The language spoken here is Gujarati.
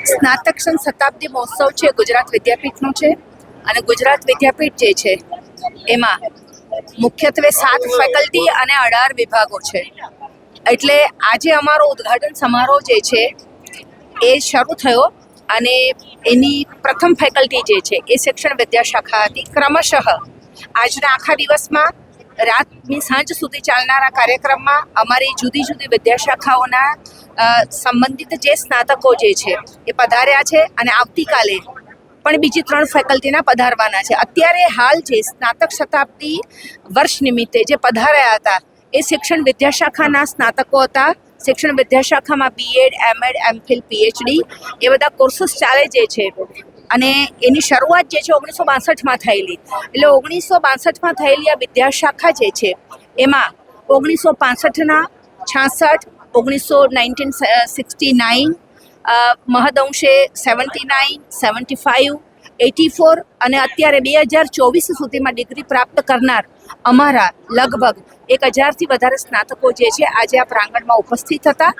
સ્નાતક શતાબ્દી મહોત્સવ છે ગુજરાત વિદ્યાપીઠનો છે અને ગુજરાત વિદ્યાપીઠ જે છે એમાં મુખ્યત્વે 7 ફેકલ્ટી અને 18 વિભાગો છે. એટલે આજે અમારો ઉદ્ઘાટન સમારોહ જે છે એ શરૂ થયો અને એની પ્રથમ ફેકલ્ટી જે છે એ શિક્ષણ વિદ્યાશાખા હતી. ક્રમશઃ આજના આખા દિવસમાં રાતની સાંજ સુધી ચાલનારા કાર્યક્રમમાં અમારી જુદી જુદી વિદ્યાશાખાઓના સંબંધિત જે સ્નાતકો જે છે એ પધાર્યા છે અને આવતીકાલે પણ બીજી 3 ફેકલ્ટીના પધારવાના છે. અત્યારે હાલ જે સ્નાતક શતાબ્દી વર્ષ નિમિત્તે જે પધાર્યા હતા એ શિક્ષણ વિદ્યાશાખાના સ્નાતકો હતા. શિક્ષણ વિદ્યાશાખામાં બીએડ, એમએડ, એમફિલ, પીએચડી એ બધા કોર્સીસ ચાલે જે છે અને એની શરૂઆત જે છે 1962માં થયેલી. એટલે 1962માં થયેલી આ વિદ્યાશાખા જે છે એમાં 1965ના 66, 1969, મહદઅંશે 79, 75, 84 અને અત્યારે 2024 સુધીમાં ડિગ્રી પ્રાપ્ત કરનાર અમારા લગભગ 1000થી વધારે સ્નાતકો જે છે આજે આ પ્રાંગણમાં ઉપસ્થિત હતા.